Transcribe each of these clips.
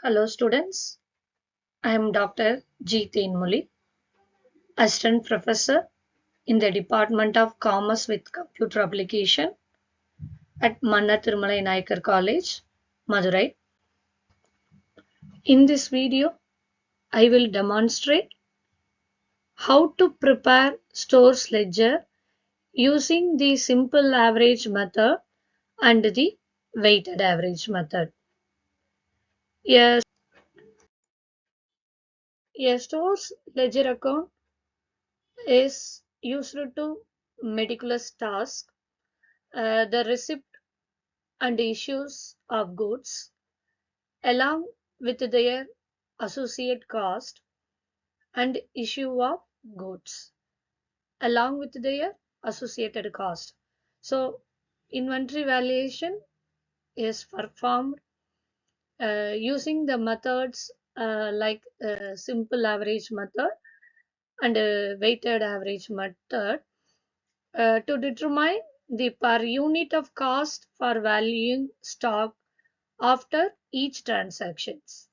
Hello students, I am Dr. G. Teenmuli, Assistant Professor in the Department of Commerce with Computer Application at Manna Thirumalai Nayakar College, Madurai. In this video, I will demonstrate how to prepare stores ledger using the simple average method and the weighted average method. Yes, a store's ledger account is used to meticulous task the receipt and issues of goods along with their associate cost and issue of goods along with their associated cost. So inventory valuation is performed using the methods like simple average method and weighted average method to determine the per unit of cost for valuing stock after each transactions.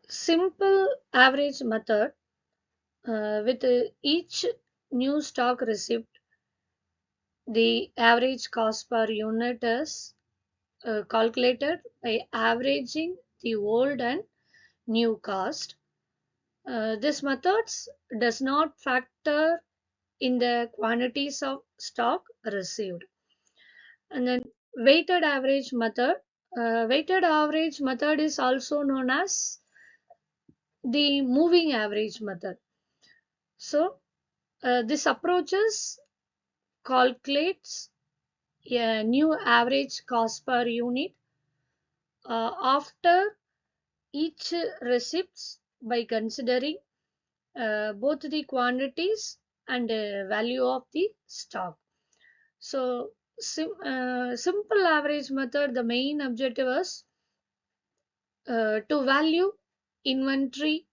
Simple average method with each new stock receipt, the average cost per unit is calculated by averaging the old and new cost. This methods does not factor in the quantities of stock received. And then weighted average method is also known as the moving average method. So this approaches calculates a new average cost per unit after each receipts by considering both the quantities and value of the stock. So simple average method, the main objective is to value inventory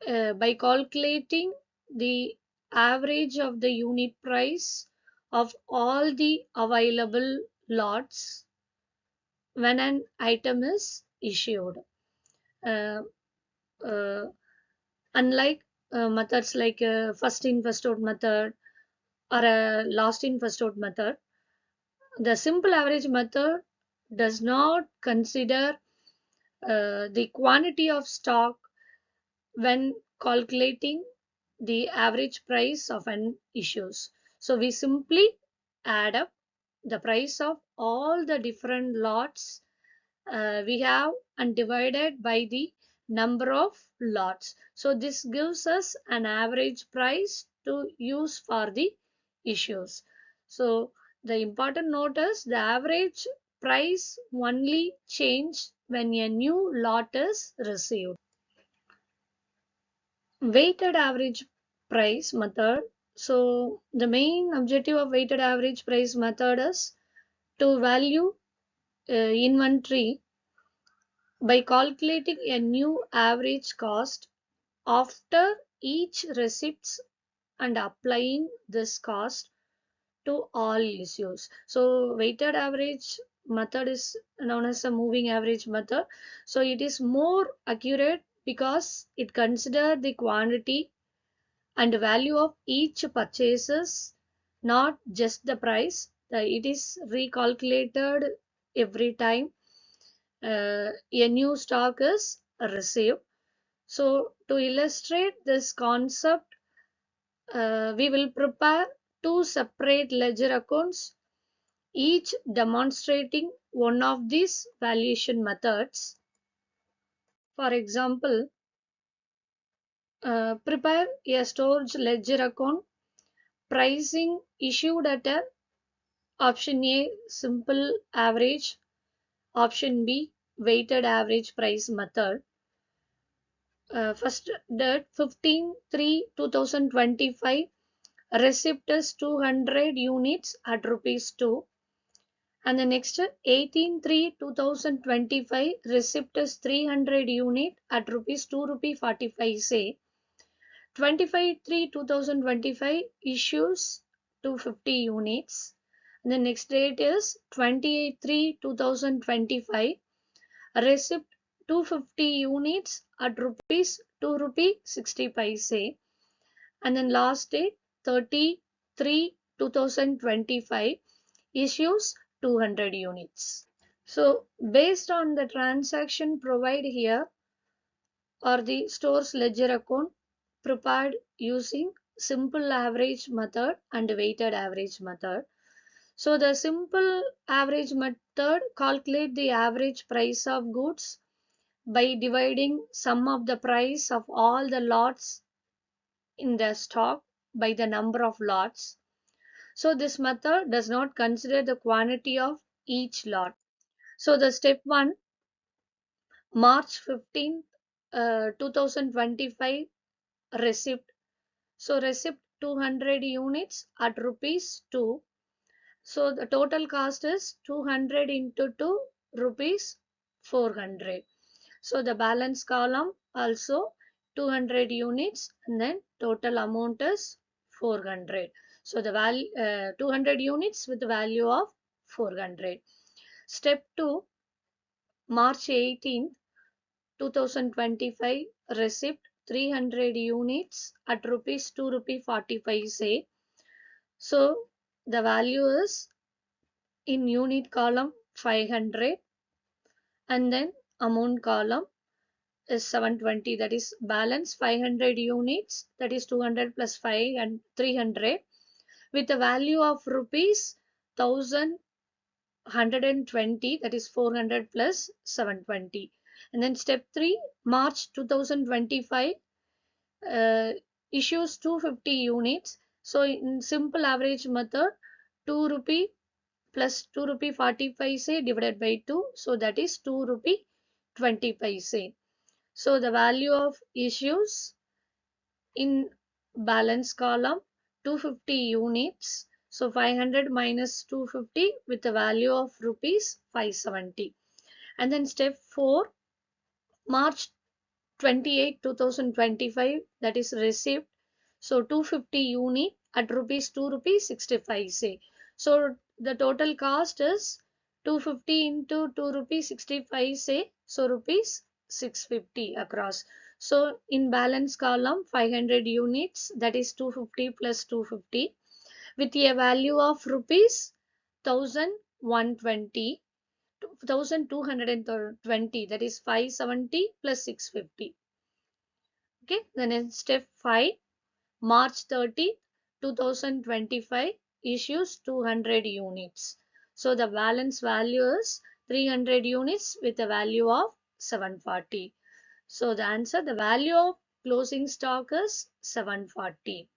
by calculating the average of the unit price of all the available lots when an item is issued. Uh, uh, Unlike methods like first in first out method or a last in first out method, the simple average method does not consider the quantity of stock when calculating the average price of an issues. So we simply add up the price of all the different lots we have and divided by the number of lots. So this gives us an average price to use for the issues. So the important note is the average price only change when a new lot is received. Weighted average price method. So the main objective of weighted average price method is to value inventory by calculating a new average cost after each receipts and applying this cost to all issues. So weighted average method is known as a moving average method. So it is more accurate because it considers the quantity and value of each purchases, not just the price. It is recalculated every time a new stock is received. So to illustrate this concept, we will prepare two separate ledger accounts, each demonstrating one of these valuation methods. For example, prepare a storage ledger account pricing issued at a option A simple average, option B weighted average price method. First date 15/3/2025 receipt is 200 units at rupees 2, and the next 18/3/2025 receipt is 300 unit at rupees 2 rupee 45 say. 25/3/2025 issues 250 units. The next date is 28/3/2025 receipt 250 units at rupees 2 rupee 60 paise. And then last date 30/3/2025 issues 200 units. So based on the transaction provided here or the store's ledger account prepared using simple average method and weighted average method. So the simple average method calculate the average price of goods by dividing sum of the price of all the lots in the stock by the number of lots. So this method does not consider the quantity of each lot. So the step 1, March 15th, 2025 receipt. So receipt 200 units at rupees 2. So the total cost is 200 into 2 rupees 400. So the balance column also 200 units and then total amount is 400. So the value 200 units with the value of 400. Step 2, March 18th, 2025 receipt 300 units at rupees 2 rupee 45 say. So the value is in unit column 500 and then amount column is 720, that is balance 500 units, that is 200 plus 5 and 300 with a value of rupees 1120, that is 400 plus 720. And then step 3, March 2025 uh, issues 250 units. So in simple average method 2 rupee plus 2 rupee 40 paise divided by 2, so that is 2 rupee 20 paise. So the value of issues in balance column 250 units. So 500 minus 250 with the value of rupees 570. And then step 4, March 2025, that is received. So 250 unit at rupees 2 rupees 65 say. So the total cost is 250 into 2 rupees 65 say. So rupees 650 across. So in balance column 500 units, that is 250 plus 250 with a value of rupees 1120, 1220, that is 570 plus 650. Okay, then in step 5, March 30th, 2025 issues 200 units. So the balance value is 300 units with a value of 740. So the answer, the value of closing stock is 740.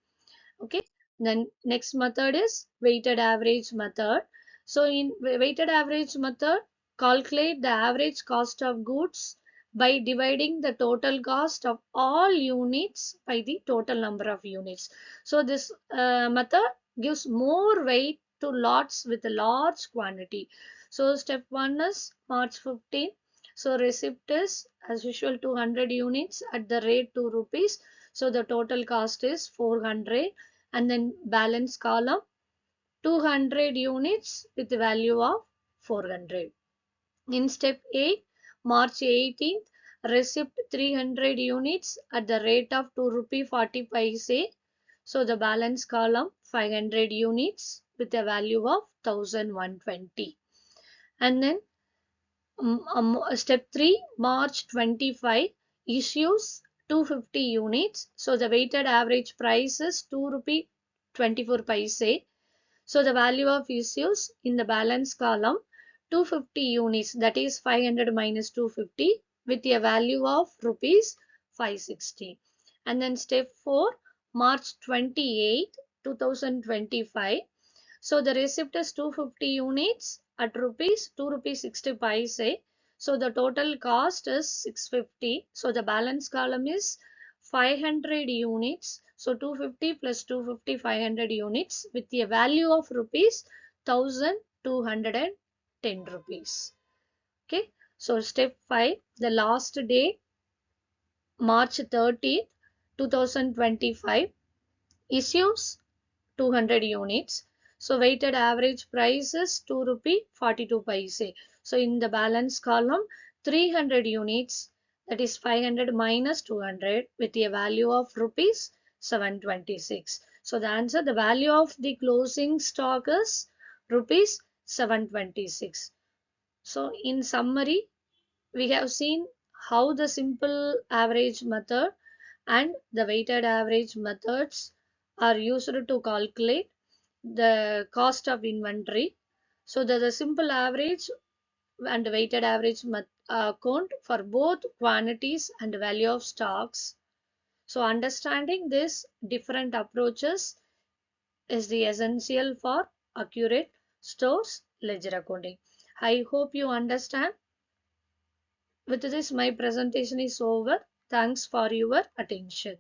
Okay, then next method is weighted average method. So in weighted average method, calculate the average cost of goods by dividing the total cost of all units by the total number of units. So this method gives more weight to lots with a large quantity. So step 1 is March 15. So receipt is as usual 200 units at the rate 2 rupees. So the total cost is 400 and then balance column 200 units with the value of 400. In step 8, March 18th, receipt 300 units at the rate of 2 rupee 40 paise. So the balance column 500 units with a value of 1120. And then step 3, March 25 issues 250 units. So the weighted average price is 2 rupee 24 paise. So the value of issues in the balance column 250 units, that is 500 minus 250 with a value of rupees 560. And then step 4, March 28, 2025. So the receipt is 250 units at rupees 2 rupees 60 paise. So the total cost is 650. So the balance column is 500 units. So 250 plus 250 500 units with a value of rupees 1210 rupees. Okay. So step 5, the last day March 30th, 2025 issues 200 units. So weighted average price is 2 rupee 42 paise. So in the balance column 300 units, that is 500 minus 200, with a value of rupees 726. So the answer, the value of the closing stock is rupees 726. So in summary, we have seen how the simple average method and the weighted average methods are used to calculate the cost of inventory. So the simple average and weighted average account for both quantities and value of stocks. So understanding these different approaches is the essential for accurate stores ledger accounting. I hope you understand. With this, my presentation is over. Thanks for your attention.